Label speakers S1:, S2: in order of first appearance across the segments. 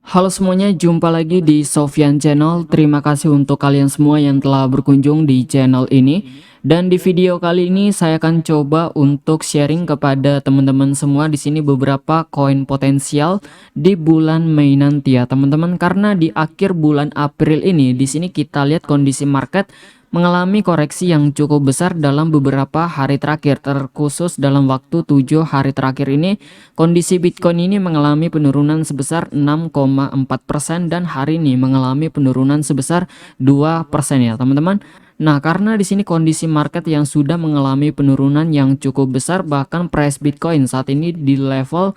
S1: Halo semuanya, jumpa lagi di Sofyan Channel. Terima kasih untuk kalian semua yang telah berkunjung di channel ini. Dan di video kali ini saya akan coba untuk sharing kepada teman-teman semua di sini beberapa koin potensial di bulan Mei nanti ya, teman-teman. Karena di akhir bulan April ini di sini kita lihat kondisi market mengalami koreksi yang cukup besar dalam beberapa hari terakhir, terkhusus dalam waktu 7 hari terakhir ini kondisi Bitcoin ini mengalami penurunan sebesar 6,4% dan hari ini mengalami penurunan sebesar 2% ya teman-teman. Nah, karena di sini kondisi market yang sudah mengalami penurunan yang cukup besar, bahkan price Bitcoin saat ini di level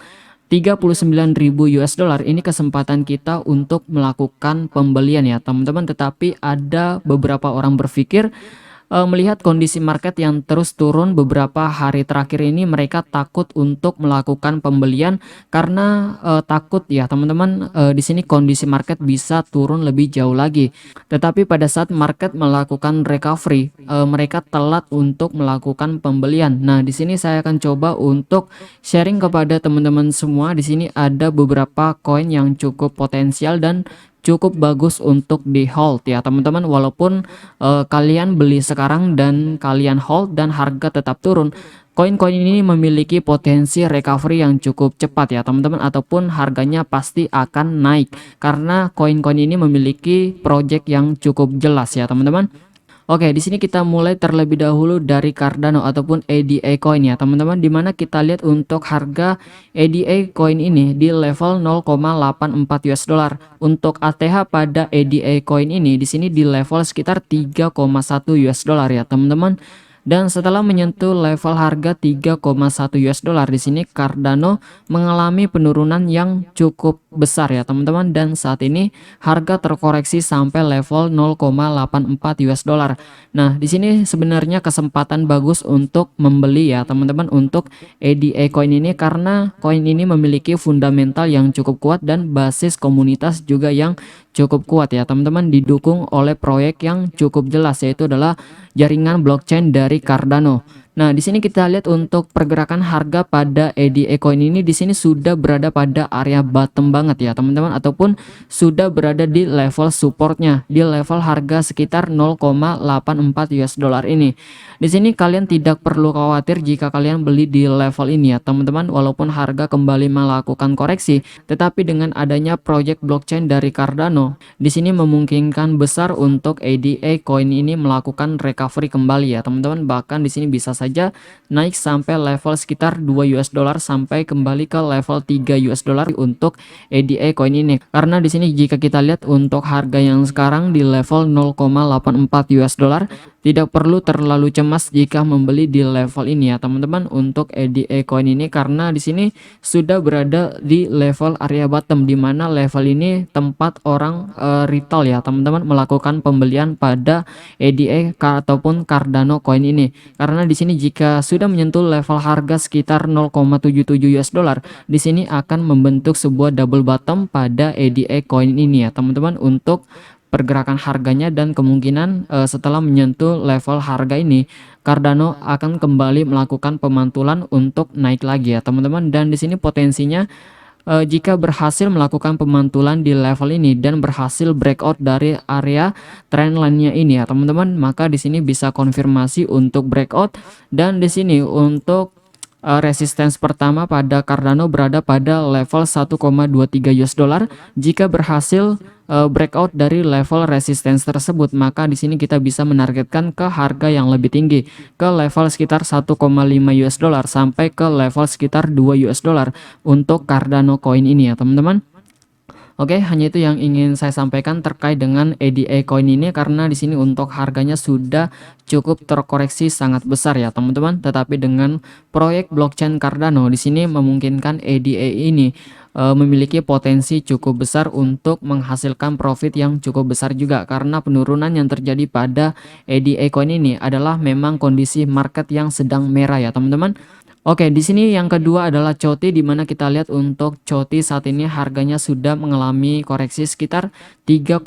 S1: 39.000 US dollar, ini kesempatan kita untuk melakukan pembelian ya teman-teman. Tetapi ada beberapa orang berpikir melihat kondisi market yang terus turun beberapa hari terakhir ini, mereka takut untuk melakukan pembelian karena takut ya teman-teman, di sini kondisi market bisa turun lebih jauh lagi. Tetapi pada saat market melakukan recovery, mereka telat untuk melakukan pembelian. Nah, di sini saya akan coba untuk sharing kepada teman-teman semua. Di sini ada beberapa koin yang cukup potensial dan cukup bagus untuk di hold ya teman-teman. Walaupun kalian beli sekarang dan kalian hold dan harga tetap turun, koin-koin ini memiliki potensi recovery yang cukup cepat ya teman-teman, ataupun harganya pasti akan naik karena koin-koin ini memiliki project yang cukup jelas ya teman-teman. Oke, di sini kita mulai terlebih dahulu dari Cardano ataupun ADA coin ya teman-teman, dimana kita lihat untuk harga ADA coin ini di level 0,84 US dollar. Untuk ATH pada ADA coin ini di sini di level sekitar 3,1 US dollar ya teman-teman. Dan setelah menyentuh level harga 3,1 US dollar, di sini Cardano mengalami penurunan yang cukup besar ya teman-teman, dan saat ini harga terkoreksi sampai level 0,84 US dollar. Nah, di sini sebenarnya kesempatan bagus untuk membeli ya teman-teman untuk ADA coin ini, karena koin ini memiliki fundamental yang cukup kuat dan basis komunitas juga yang cukup kuat ya teman-teman, didukung oleh proyek yang cukup jelas, yaitu adalah jaringan blockchain dari Cardano. Nah, di sini kita lihat untuk pergerakan harga pada ADA coin ini di sini sudah berada pada area bottom banget ya teman-teman, ataupun sudah berada di level supportnya di level harga sekitar 0,84 US dollar ini. Di sini kalian tidak perlu khawatir jika kalian beli di level ini ya teman-teman, walaupun harga kembali melakukan koreksi, tetapi dengan adanya project blockchain dari Cardano, di sini memungkinkan besar untuk ADA coin ini melakukan recovery kembali ya teman-teman. Bahkan di sini bisa saja naik sampai level sekitar 2 US dollar sampai kembali ke level 3 US dollar untuk ADA coin ini. Karena di sini jika kita lihat untuk harga yang sekarang di level 0,84 US dollar, tidak perlu terlalu cemas jika membeli di level ini ya teman-teman untuk ADA coin ini, karena di sini sudah berada di level area bottom, di mana level ini tempat orang retail ya teman-teman melakukan pembelian pada ADA ataupun Cardano coin ini. Karena di sini jika sudah menyentuh level harga sekitar 0,77 US dollar, di sini akan membentuk sebuah double bottom pada ADA coin ini ya teman-teman untuk pergerakan harganya, dan kemungkinan setelah menyentuh level harga ini Cardano akan kembali melakukan pemantulan untuk naik lagi ya teman-teman. Dan di sini potensinya jika berhasil melakukan pemantulan di level ini dan berhasil breakout dari area trendline-nya ini ya teman-teman, maka di sini bisa konfirmasi untuk breakout. Dan di sini untuk resistance pertama pada Cardano berada pada level 1,23 US dollar. Jika berhasil breakout dari level resistance tersebut, maka di sini kita bisa menargetkan ke harga yang lebih tinggi, ke level sekitar 1,5 US dollar sampai ke level sekitar 2 US dollar untuk Cardano coin ini ya teman-teman. Oke, hanya itu yang ingin saya sampaikan terkait dengan ADA coin ini, karena di sini untuk harganya sudah cukup terkoreksi sangat besar ya teman-teman. Tetapi dengan proyek blockchain Cardano di sini memungkinkan ADA ini memiliki potensi cukup besar untuk menghasilkan profit yang cukup besar juga, karena penurunan yang terjadi pada ADA coin ini adalah memang kondisi market yang sedang merah ya teman-teman. Oke, di sini yang kedua adalah COT, di mana kita lihat untuk COT saat ini harganya sudah mengalami koreksi sekitar 3,5%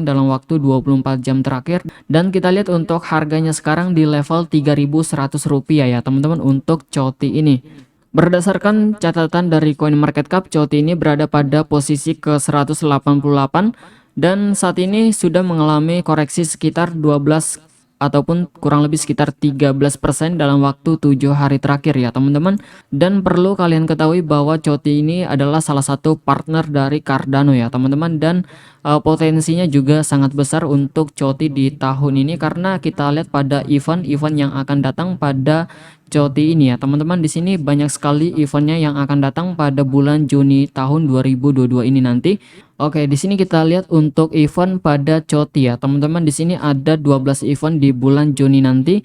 S1: dalam waktu 24 jam terakhir, dan kita lihat untuk harganya sekarang di level 3.100 rupiah ya teman-teman untuk COT ini. Berdasarkan catatan dari CoinMarketCap, COT ini berada pada posisi ke-188 dan saat ini sudah mengalami koreksi sekitar 12 ataupun kurang lebih sekitar 13% dalam waktu 7 hari terakhir ya teman-teman. Dan perlu kalian ketahui bahwa COT ini adalah salah satu partner dari Cardano ya teman-teman, dan potensinya juga sangat besar untuk COT di tahun ini karena kita lihat pada event-event yang akan datang pada COT ini ya teman-teman. Di sini banyak sekali eventnya yang akan datang pada bulan Juni tahun 2022 ini nanti. Oke, di sini kita lihat untuk event pada COT ya teman-teman. Di sini ada 12 event di bulan Juni nanti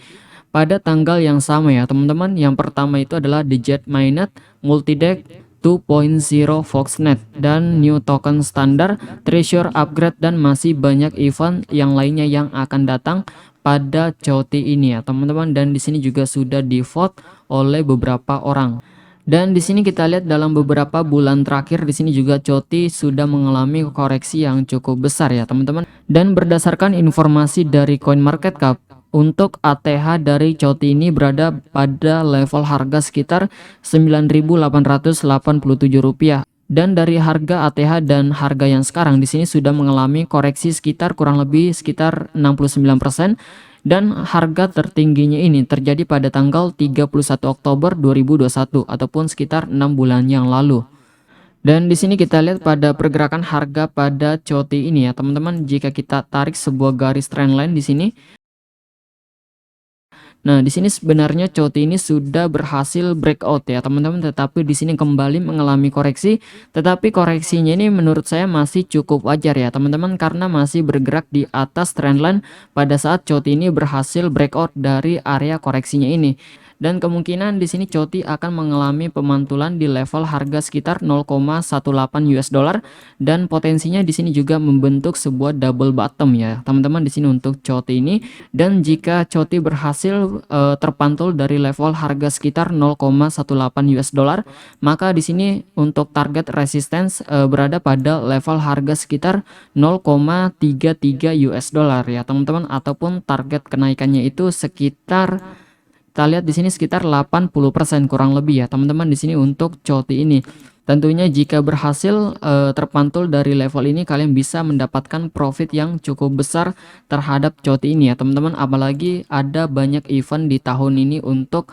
S1: pada tanggal yang sama ya teman-teman. Yang pertama itu adalah The Jet Mainnet, Multideck 2.0 Foxnet, dan New Token Standard, Treasure Upgrade, dan masih banyak event yang lainnya yang akan datang pada COT ini ya teman-teman. Dan di sini juga sudah di vote oleh beberapa orang. Dan di sini kita lihat dalam beberapa bulan terakhir di sini juga COT sudah mengalami koreksi yang cukup besar ya teman-teman. Dan berdasarkan informasi dari CoinMarketCap, untuk ATH dari COT ini berada pada level harga sekitar Rp9.887. Dan dari harga ATH dan harga yang sekarang di sini sudah mengalami koreksi sekitar kurang lebih sekitar 69%. Dan harga tertingginya ini terjadi pada tanggal 31 Oktober 2021 ataupun sekitar 6 bulan yang lalu. Dan di sini kita lihat pada pergerakan harga pada COT ini ya teman-teman. Jika kita tarik sebuah garis trendline di sini, nah, di sini sebenarnya COT ini sudah berhasil breakout ya teman-teman, tetapi di sini kembali mengalami koreksi. Tetapi koreksinya ini menurut saya masih cukup wajar ya teman-teman, karena masih bergerak di atas trendline pada saat COT ini berhasil breakout dari area koreksinya ini. Dan kemungkinan di sini COT akan mengalami pemantulan di level harga sekitar 0,18 US dollar, dan potensinya di sini juga membentuk sebuah double bottom ya teman-teman di sini untuk COT ini. Dan jika COT berhasil terpantul dari level harga sekitar 0,18 US dollar, maka di sini untuk target resistance berada pada level harga sekitar 0,33 US dollar ya teman-teman, ataupun target kenaikannya itu sekitar, kita lihat di sini sekitar 80% kurang lebih ya teman-teman di sini untuk COT ini. Tentunya jika berhasil terpantul dari level ini, kalian bisa mendapatkan profit yang cukup besar terhadap COT ini ya teman-teman, apalagi ada banyak event di tahun ini untuk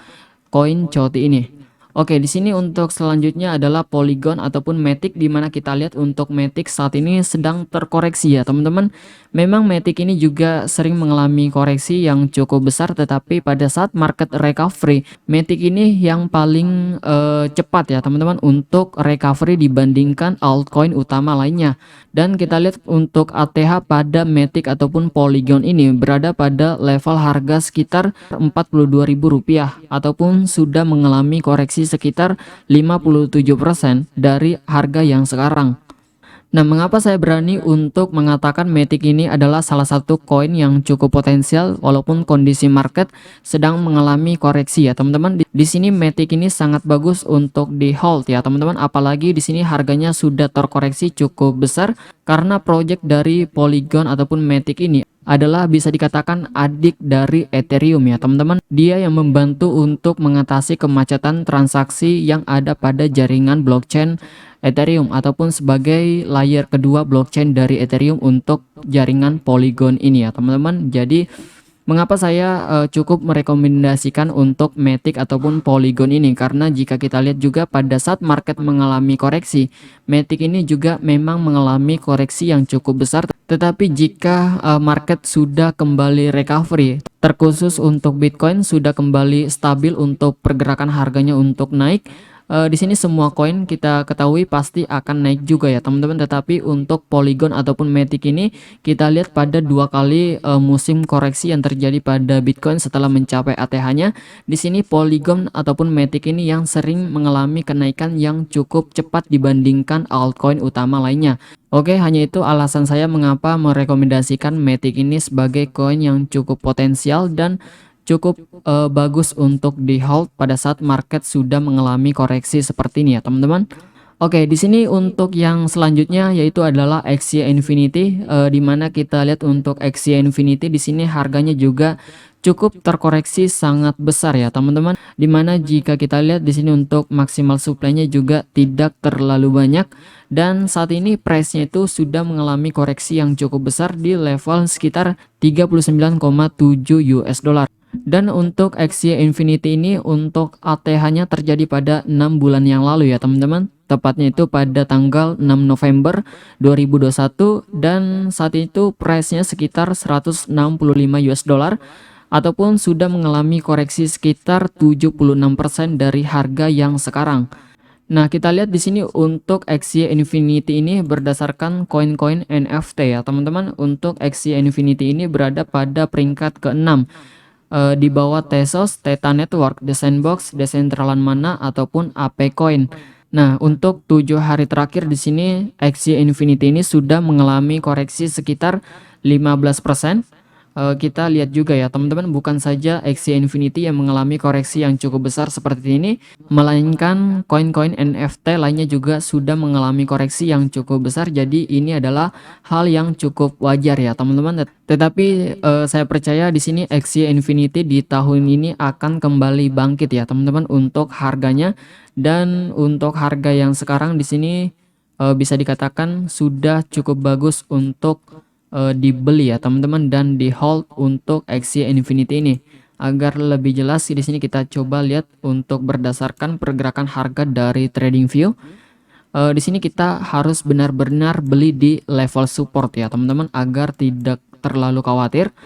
S1: koin COT ini. Oke, di sini untuk selanjutnya adalah Polygon ataupun Matic, di mana kita lihat untuk Matic saat ini sedang terkoreksi ya teman-teman. Memang Matic ini juga sering mengalami koreksi yang cukup besar, tetapi pada saat market recovery, Matic ini yang paling cepat ya teman-teman untuk recovery dibandingkan altcoin utama lainnya. Dan kita lihat untuk ATH pada Matic ataupun Polygon ini berada pada level harga sekitar Rp42.000 ataupun sudah mengalami koreksi sekitar 57% dari harga yang sekarang. Nah, mengapa saya berani untuk mengatakan Matic ini adalah salah satu koin yang cukup potensial walaupun kondisi market sedang mengalami koreksi ya teman-teman. Di sini Matic ini sangat bagus untuk di hold ya teman-teman, apalagi di sini harganya sudah terkoreksi cukup besar karena project dari Polygon ataupun Matic ini adalah bisa dikatakan adik dari Ethereum ya teman-teman. Dia yang membantu untuk mengatasi kemacetan transaksi yang ada pada jaringan blockchain Ethereum ataupun sebagai layer kedua blockchain dari Ethereum untuk jaringan Polygon ini ya teman-teman. Jadi mengapa saya cukup merekomendasikan untuk Matic ataupun Polygon ini, karena jika kita lihat juga pada saat market mengalami koreksi, Matic ini juga memang mengalami koreksi yang cukup besar. Tetapi jika market sudah kembali recovery, terkhusus untuk Bitcoin sudah kembali stabil untuk pergerakan harganya untuk naik, di sini semua koin kita ketahui pasti akan naik juga ya teman-teman. Tetapi untuk Polygon ataupun Matic ini kita lihat pada 2 kali musim koreksi yang terjadi pada Bitcoin setelah mencapai ATH-nya. Di sini Polygon ataupun Matic ini yang sering mengalami kenaikan yang cukup cepat dibandingkan altcoin utama lainnya. Oke, hanya itu alasan saya mengapa merekomendasikan Matic ini sebagai koin yang cukup potensial dan cukup bagus untuk di hold pada saat market sudah mengalami koreksi seperti ini ya teman-teman. Oke, di sini untuk yang selanjutnya yaitu adalah Axie Infinity, di mana kita lihat untuk Axie Infinity di sini harganya juga cukup terkoreksi sangat besar ya teman-teman. Di mana jika kita lihat di sini untuk maksimal supply-nya juga tidak terlalu banyak dan saat ini price-nya itu sudah mengalami koreksi yang cukup besar di level sekitar 39,7 US dollar. Dan untuk Axie Infinity ini untuk ATH-nya terjadi pada 6 bulan yang lalu ya teman-teman. Tepatnya itu pada tanggal 6 November 2021 dan saat itu price-nya sekitar 165 US dollar ataupun sudah mengalami koreksi sekitar 76% dari harga yang sekarang. Nah, kita lihat di sini untuk Axie Infinity ini berdasarkan koin-koin NFT ya, teman-teman. Untuk Axie Infinity ini berada pada peringkat ke-6 di bawah Tezos, Theta Network, The Sandbox, Decentraland Mana ataupun AP Coin. Nah, untuk 7 hari terakhir di sini Axie Infinity ini sudah mengalami koreksi sekitar 15%. Kita lihat juga ya teman-teman, bukan saja Axie Infinity yang mengalami koreksi yang cukup besar seperti ini, melainkan koin-koin NFT lainnya juga sudah mengalami koreksi yang cukup besar. Jadi ini adalah hal yang cukup wajar ya teman-teman. Tetapi saya percaya di sini Axie Infinity di tahun ini akan kembali bangkit ya teman-teman untuk harganya, dan untuk harga yang sekarang di sini bisa dikatakan sudah cukup bagus untuk dibeli ya teman-teman dan di hold untuk Axie Infinity ini. Agar lebih jelas di sini kita coba lihat untuk berdasarkan pergerakan harga dari TradingView. Di sini kita harus benar-benar beli di level support ya teman-teman agar tidak terlalu khawatir.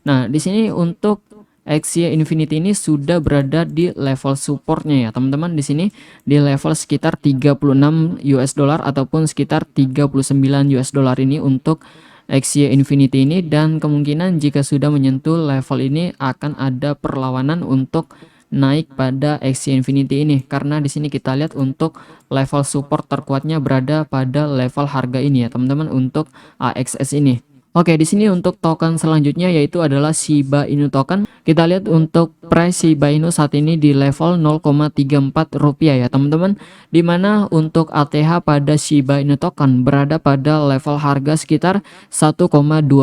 S1: Nah, di sini untuk Axie Infinity ini sudah berada di level supportnya ya teman-teman, di sini di level sekitar 36 US dollar ataupun sekitar 39 US dollar ini untuk Axie Infinity ini, dan kemungkinan jika sudah menyentuh level ini akan ada perlawanan untuk naik pada Axie Infinity ini, karena di sini kita lihat untuk level support terkuatnya berada pada level harga ini ya teman-teman untuk AXS ini. Oke, di sini untuk token selanjutnya yaitu adalah Shiba Inu token. Kita lihat untuk price Shiba Inu saat ini di level 0,34 rupiah ya teman-teman. Dimana untuk ATH pada Shiba Inu token berada pada level harga sekitar 1,2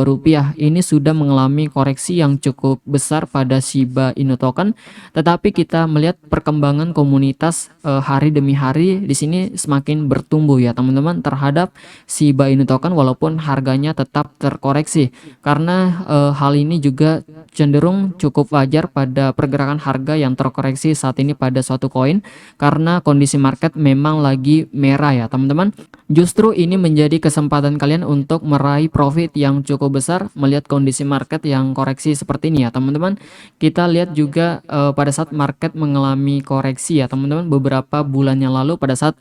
S1: rupiah. Ini sudah mengalami koreksi yang cukup besar pada Shiba Inu token. Tetapi kita melihat perkembangan komunitas hari demi hari di sini semakin bertumbuh ya teman-teman terhadap Shiba Inu token, walaupun harganya tetap terkoreksi, karena hal ini juga cenderung cukup wajar pada pergerakan harga yang terkoreksi saat ini pada suatu koin, karena kondisi market memang lagi merah ya teman-teman. Justru ini menjadi kesempatan kalian untuk meraih profit yang cukup besar melihat kondisi market yang koreksi seperti ini ya teman-teman. Kita lihat juga pada saat market mengalami koreksi ya teman-teman beberapa bulan yang lalu pada saat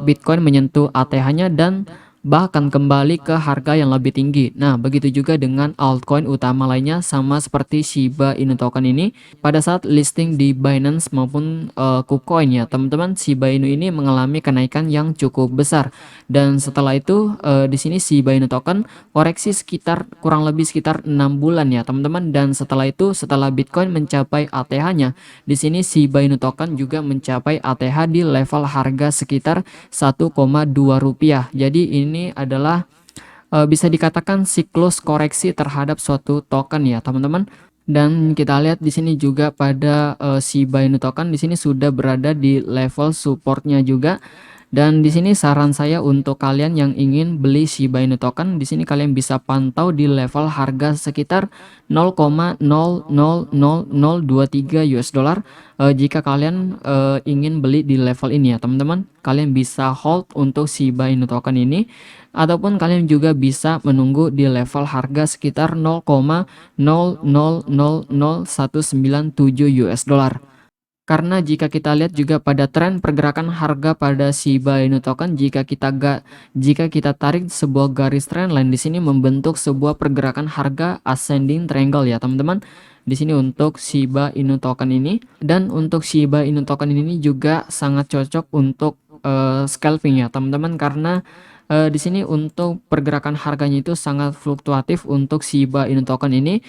S1: Bitcoin menyentuh ATH-nya dan bahkan kembali ke harga yang lebih tinggi. Nah, begitu juga dengan altcoin utama lainnya, sama seperti Shiba Inu token ini pada saat listing di Binance maupun KuCoin ya teman-teman, Shiba Inu ini mengalami kenaikan yang cukup besar, dan setelah itu di sini Shiba Inu token koreksi sekitar kurang lebih sekitar 6 bulan ya teman-teman, dan setelah itu setelah Bitcoin mencapai ATH-nya, di sini Shiba Inu token juga mencapai ATH di level harga sekitar 1,2 rupiah. Jadi ini adalah bisa dikatakan siklus koreksi terhadap suatu token ya teman-teman. Dan kita lihat di sini juga pada Shiba Inu token di sini sudah berada di level supportnya juga. Dan di sini saran saya untuk kalian yang ingin beli Shiba Inu token, di sini kalian bisa pantau di level harga sekitar 0,000023 US dollar. Jika kalian ingin beli di level ini ya teman-teman, kalian bisa hold untuk Shiba Inu token ini, ataupun kalian juga bisa menunggu di level harga sekitar 0,000197 US dollar. Karena jika kita lihat juga pada tren pergerakan harga pada Shiba Inu token, jika kita tarik sebuah garis trendline di sini membentuk sebuah pergerakan harga ascending triangle ya teman-teman. Di sini untuk Shiba Inu token ini, dan untuk Shiba Inu token ini juga sangat cocok untuk scalping ya teman-teman, karena Di sini untuk pergerakan harganya itu sangat fluktuatif untuk Shiba Inu token ini.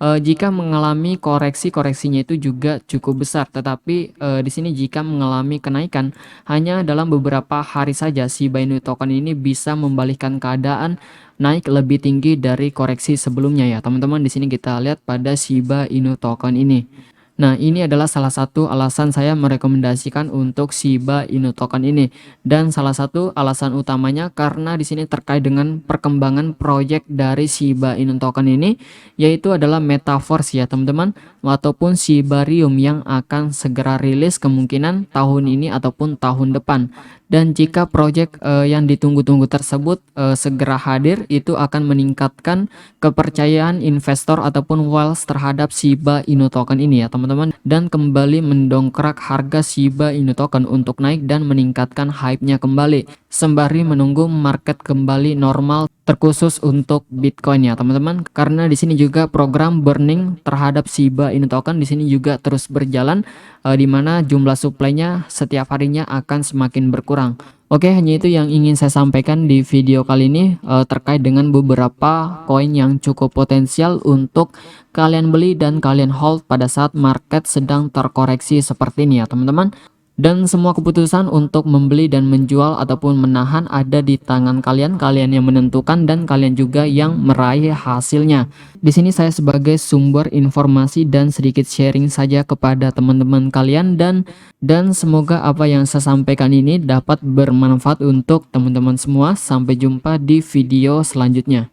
S1: Jika mengalami koreksinya itu juga cukup besar, tetapi di sini jika mengalami kenaikan hanya dalam beberapa hari saja Shiba Inu token ini bisa membalikkan keadaan naik lebih tinggi dari koreksi sebelumnya ya teman-teman. Di sini kita lihat pada Shiba Inu token ini. Nah, ini adalah salah satu alasan saya merekomendasikan untuk Shiba Inu token ini. Dan salah satu alasan utamanya karena di sini terkait dengan perkembangan proyek dari Shiba Inu token ini, yaitu adalah Metaverse ya teman-teman, ataupun Shibarium yang akan segera rilis kemungkinan tahun ini ataupun tahun depan. Dan jika proyek yang ditunggu-tunggu tersebut segera hadir, itu akan meningkatkan kepercayaan investor ataupun wealth terhadap Shiba Inu token ini ya teman-teman, dan kembali mendongkrak harga Shiba Inu token untuk naik dan meningkatkan hype-nya kembali sembari menunggu market kembali normal, terkhusus untuk Bitcoin ya teman-teman, karena di sini juga program burning terhadap Shiba Inu token di sini juga terus berjalan, di mana jumlah supply-nya setiap harinya akan semakin berkurang. Oke, hanya itu yang ingin saya sampaikan di video kali ini terkait dengan beberapa koin yang cukup potensial untuk kalian beli dan kalian hold pada saat market sedang terkoreksi seperti ini ya teman-teman. Dan semua keputusan untuk membeli dan menjual ataupun menahan ada di tangan kalian, kalian yang menentukan dan kalian juga yang meraih hasilnya. Di sini saya sebagai sumber informasi dan sedikit sharing saja kepada teman-teman kalian, dan semoga apa yang saya sampaikan ini dapat bermanfaat untuk teman-teman semua. Sampai jumpa di video selanjutnya.